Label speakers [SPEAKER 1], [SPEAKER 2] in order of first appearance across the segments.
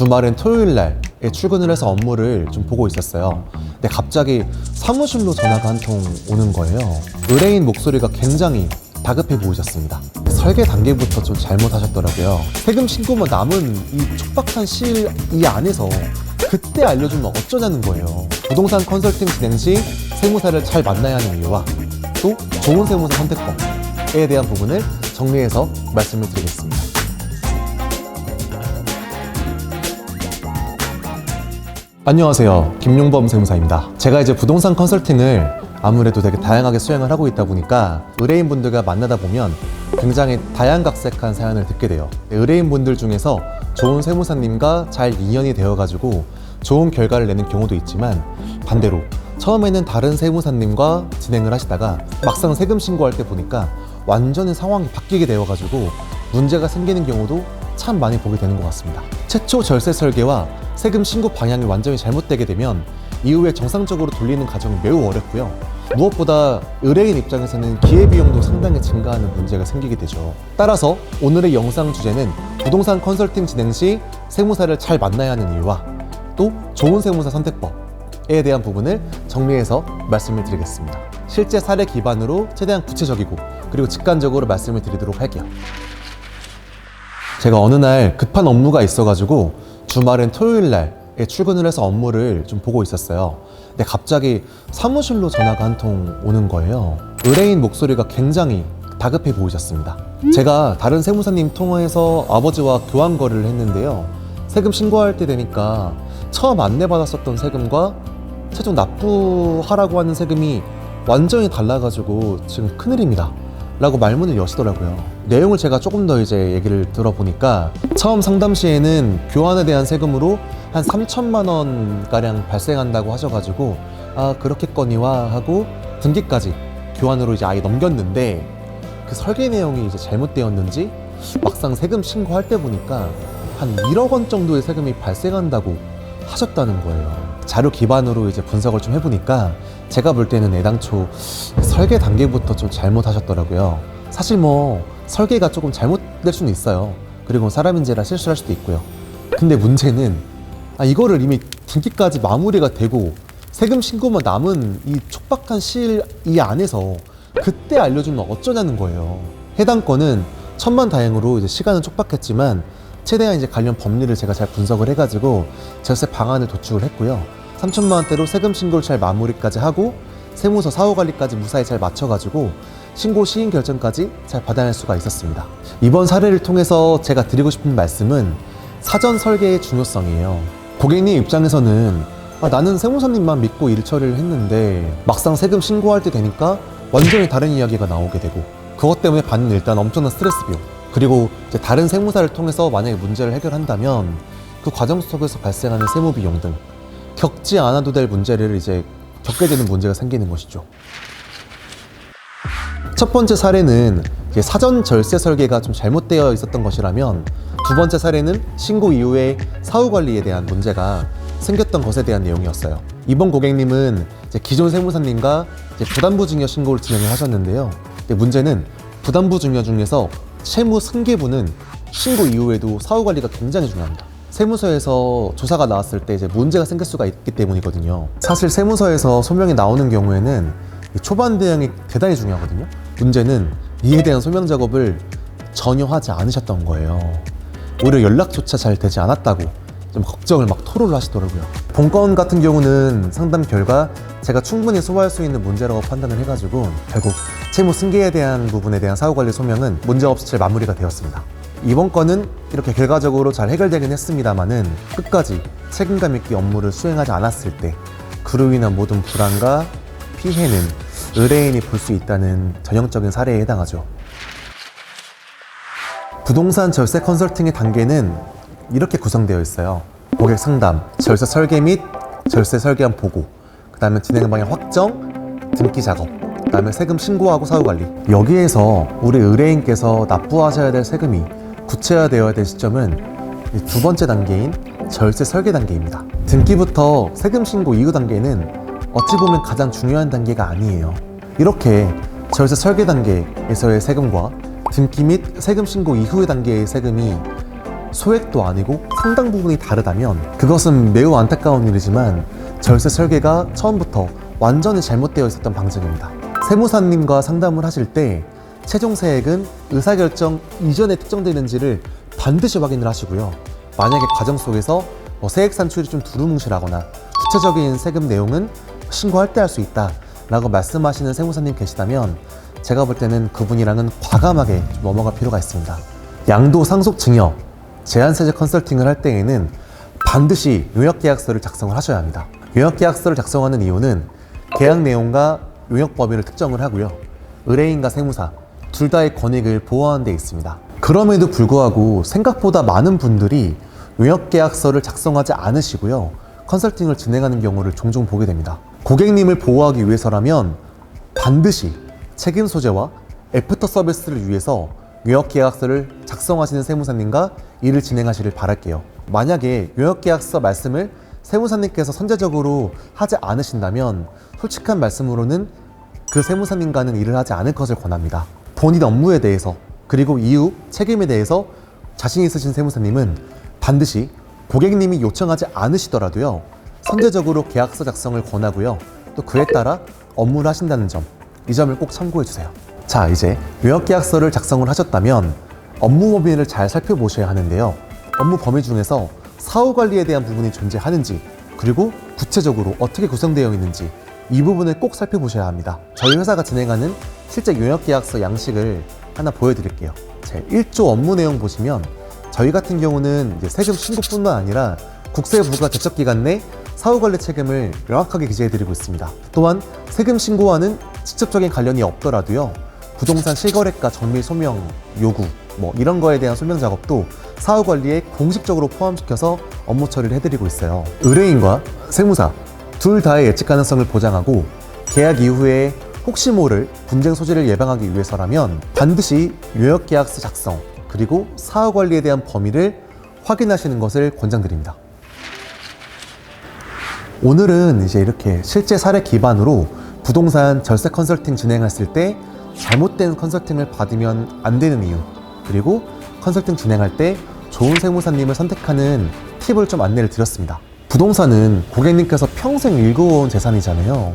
[SPEAKER 1] 주말엔 토요일날에 출근을 해서 업무를 좀 보고 있었어요. 근데 갑자기 사무실로 전화가 한 통 오는 거예요. 의뢰인 목소리가 굉장히 다급해 보이셨습니다. 설계 단계부터 좀 잘못하셨더라고요. 세금 신고만 남은 이 촉박한 시일 이 안에서 그때 알려주면 어쩌냐는 거예요. 부동산 컨설팅 진행 시 세무사를 잘 만나야 하는 이유와 또 좋은 세무사 선택법에 대한 부분을 정리해서 말씀을 드리겠습니다. 안녕하세요. 김용범 세무사입니다. 제가 이제 부동산 컨설팅을 아무래도 되게 다양하게 수행을 하고 있다 보니까 의뢰인분들과 만나다 보면 굉장히 다양각색한 사연을 듣게 돼요. 의뢰인분들 중에서 좋은 세무사님과 잘 인연이 되어가지고 좋은 결과를 내는 경우도 있지만 반대로 처음에는 다른 세무사님과 진행을 하시다가 막상 세금 신고할 때 보니까 완전히 상황이 바뀌게 되어가지고 문제가 생기는 경우도 참 많이 보게 되는 것 같습니다. 최초 절세 설계와 세금 신고 방향이 완전히 잘못되게 되면 이후에 정상적으로 돌리는 과정이 매우 어렵고요. 무엇보다 의뢰인 입장에서는 기회비용도 상당히 증가하는 문제가 생기게 되죠. 따라서 오늘의 영상 주제는 부동산 컨설팅 진행 시 세무사를 잘 만나야 하는 이유와 또 좋은 세무사 선택법에 대한 부분을 정리해서 말씀을 드리겠습니다. 실제 사례 기반으로 최대한 구체적이고 그리고 직관적으로 말씀을 드리도록 할게요. 제가 어느 날 급한 업무가 있어가지고 주말엔 토요일날에 출근을 해서 업무를 좀 보고 있었어요. 근데 갑자기 사무실로 전화가 한 통 오는 거예요. 의뢰인 목소리가 굉장히 다급해 보이셨습니다. 제가 다른 세무사님 통화해서 아버지와 교환 거래를 했는데요. 세금 신고할 때 되니까 처음 안내받았었던 세금과 최종 납부하라고 하는 세금이 완전히 달라가지고 지금 큰일입니다 라고 말문을 여시더라고요. 내용을 제가 조금 더 이제 얘기를 들어보니까 처음 상담 시에는 교환에 대한 세금으로 한 3천만 원 가량 발생한다고 하셔가지고 아 그렇겠거니와 하고 등기까지 교환으로 이제 아예 넘겼는데 그 설계 내용이 이제 잘못되었는지 막상 세금 신고할 때 보니까 한 1억 원 정도의 세금이 발생한다고 하셨다는 거예요. 자료 기반으로 이제 분석을 좀 해보니까 제가 볼 때는 애당초 설계 단계부터 좀 잘못하셨더라고요. 사실 뭐 설계가 조금 잘못될 수는 있어요. 그리고 사람인지라 실수할 수도 있고요. 근데 문제는 이거를 이미 등기까지 마무리가 되고 세금 신고만 남은 이 촉박한 시일 이 안에서 그때 알려주면 어쩌냐는 거예요. 해당 건은 천만다행으로 이제 시간은 촉박했지만 최대한 이제 관련 법리를 제가 잘 분석을 해가지고 절세 방안을 도출을 했고요. 3천만 원대로 세금 신고를 잘 마무리까지 하고 세무서 사후관리까지 무사히 잘 맞춰가지고 신고 시인 결정까지 잘 받아낼 수가 있었습니다. 이번 사례를 통해서 제가 드리고 싶은 말씀은 사전 설계의 중요성이에요. 고객님 입장에서는 나는 세무사님만 믿고 일 처리를 했는데 막상 세금 신고할 때 되니까 완전히 다른 이야기가 나오게 되고 그것 때문에 받는 일단 엄청난 스트레스 비용 그리고 이제 다른 세무사를 통해서 만약에 문제를 해결한다면 그 과정 속에서 발생하는 세무 비용 등 겪지 않아도 될 문제를 이제 겪게 되는 문제가 생기는 것이죠. 첫 번째 사례는 사전 절세 설계가 좀 잘못되어 있었던 것이라면 두 번째 사례는 신고 이후에 사후관리에 대한 문제가 생겼던 것에 대한 내용이었어요. 이번 고객님은 이제 기존 세무사님과 이제 부담부 증여 신고를 진행을 하셨는데요. 문제는 부담부 증여 중에서 채무 승계부는 신고 이후에도 사후관리가 굉장히 중요합니다. 세무서에서 조사가 나왔을 때 이제 문제가 생길 수가 있기 때문이거든요. 사실 세무서에서 소명이 나오는 경우에는 초반 대응이 대단히 중요하거든요. 문제는 이에 대한 소명 작업을 전혀 하지 않으셨던 거예요. 오히려 연락조차 잘 되지 않았다고 좀 걱정을 막 토로를 하시더라고요. 본건 같은 경우는 상담 결과 제가 충분히 소화할 수 있는 문제라고 판단을 해가지고 결국 채무 승계에 대한 부분에 대한 사후관리 소명은 문제없이 잘 마무리가 되었습니다. 이번 건은 이렇게 결과적으로 잘 해결되긴 했습니다만은 끝까지 책임감 있게 업무를 수행하지 않았을 때 그로 인한 모든 불안과 피해는 의뢰인이 볼 수 있다는 전형적인 사례에 해당하죠. 부동산 절세 컨설팅의 단계는 이렇게 구성되어 있어요. 고객 상담, 절세 설계 및 절세 설계안 보고, 그 다음에 진행 방향 확정, 등기 작업, 그 다음에 세금 신고하고 사후관리. 여기에서 우리 의뢰인께서 납부하셔야 될 세금이 구체화되어야 될 시점은 이 두 번째 단계인 절세 설계 단계입니다. 등기부터 세금 신고 이후 단계는 어찌 보면 가장 중요한 단계가 아니에요. 이렇게 절세 설계 단계에서의 세금과 등기 및 세금 신고 이후의 단계의 세금이 소액도 아니고 상당 부분이 다르다면 그것은 매우 안타까운 일이지만 절세 설계가 처음부터 완전히 잘못되어 있었던 방증입니다. 세무사님과 상담을 하실 때 최종 세액은 의사결정 이전에 특정되는지를 반드시 확인을 하시고요. 만약에 과정 속에서 세액 산출이 좀 두루뭉실하거나 구체적인 세금 내용은 신고할 때 할 수 있다 라고 말씀하시는 세무사님 계시다면 제가 볼 때는 그분이랑은 과감하게 좀 넘어갈 필요가 있습니다. 양도 상속 증여, 제한세제 컨설팅을 할 때에는 반드시 용역계약서를 작성을 하셔야 합니다. 용역계약서를 작성하는 이유는 계약 내용과 용역 범위를 특정을 하고요. 의뢰인과 세무사 둘 다의 권익을 보호하는 데 있습니다. 그럼에도 불구하고 생각보다 많은 분들이 용역계약서를 작성하지 않으시고요. 컨설팅을 진행하는 경우를 종종 보게 됩니다. 고객님을 보호하기 위해서라면 반드시 책임 소재와 애프터 서비스를 위해서 용역계약서를 작성하시는 세무사님과 일을 진행하시길 바랄게요. 만약에 용역계약서 말씀을 세무사님께서 선제적으로 하지 않으신다면 솔직한 말씀으로는 그 세무사님과는 일을 하지 않을 것을 권합니다. 본인 업무에 대해서 그리고 이후 책임에 대해서 자신 있으신 세무사님은 반드시 고객님이 요청하지 않으시더라도요 선제적으로 계약서 작성을 권하고요 또 그에 따라 업무를 하신다는 점, 이 점을 꼭 참고해 주세요. 자, 이제 용역계약서를 작성을 하셨다면 업무 범위를 잘 살펴보셔야 하는데요. 업무 범위 중에서 사후관리에 대한 부분이 존재하는지 그리고 구체적으로 어떻게 구성되어 있는지 이 부분을 꼭 살펴보셔야 합니다. 저희 회사가 진행하는 실제 용역계약서 양식을 하나 보여드릴게요. 제 1조 업무 내용 보시면 저희 같은 경우는 이제 세금 신고뿐만 아니라 국세부가 제척기간 내 사후관리 책임을 명확하게 기재해드리고 있습니다. 또한 세금 신고와는 직접적인 관련이 없더라도요 부동산 실거래가 정밀 소명 요구 이런 거에 대한 소명 작업도 사후관리에 공식적으로 포함시켜서 업무 처리를 해드리고 있어요. 의뢰인과 세무사 둘 다의 예측 가능성을 보장하고 계약 이후에 혹시 모를 분쟁 소지를 예방하기 위해서라면 반드시 용역계약서 작성 그리고 사후관리에 대한 범위를 확인하시는 것을 권장드립니다. 오늘은 이제 이렇게 실제 사례 기반으로 부동산 절세 컨설팅 진행했을 때 잘못된 컨설팅을 받으면 안 되는 이유 그리고 컨설팅 진행할 때 좋은 세무사님을 선택하는 팁을 좀 안내를 드렸습니다. 부동산은 고객님께서 평생 일궈온 재산이잖아요.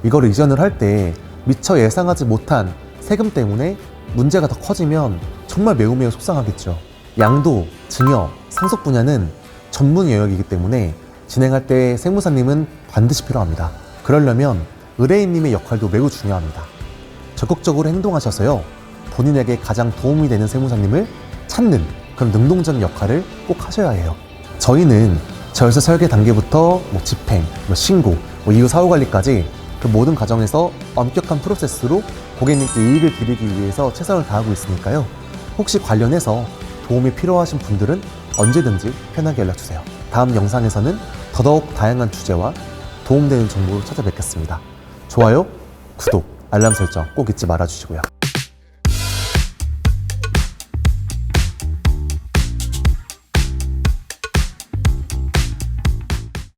[SPEAKER 1] 이걸 이전을 할 때 미처 예상하지 못한 세금 때문에 문제가 더 커지면 정말 매우 속상하겠죠. 양도, 증여, 상속 분야는 전문 영역이기 때문에 진행할 때 세무사님은 반드시 필요합니다. 그러려면 의뢰인님의 역할도 매우 중요합니다. 적극적으로 행동하셔서요 본인에게 가장 도움이 되는 세무사님을 찾는 그런 능동적인 역할을 꼭 하셔야 해요. 저희는 절세 설계 단계부터 집행, 신고, 이후 사후관리까지 그 모든 과정에서 엄격한 프로세스로 고객님께 이익을 드리기 위해서 최선을 다하고 있으니까요. 혹시 관련해서 도움이 필요하신 분들은 언제든지 편하게 연락주세요. 다음 영상에서는 더더욱 다양한 주제와 도움되는 정보로 찾아뵙겠습니다. 좋아요, 구독, 알람 설정 꼭 잊지 말아주시고요.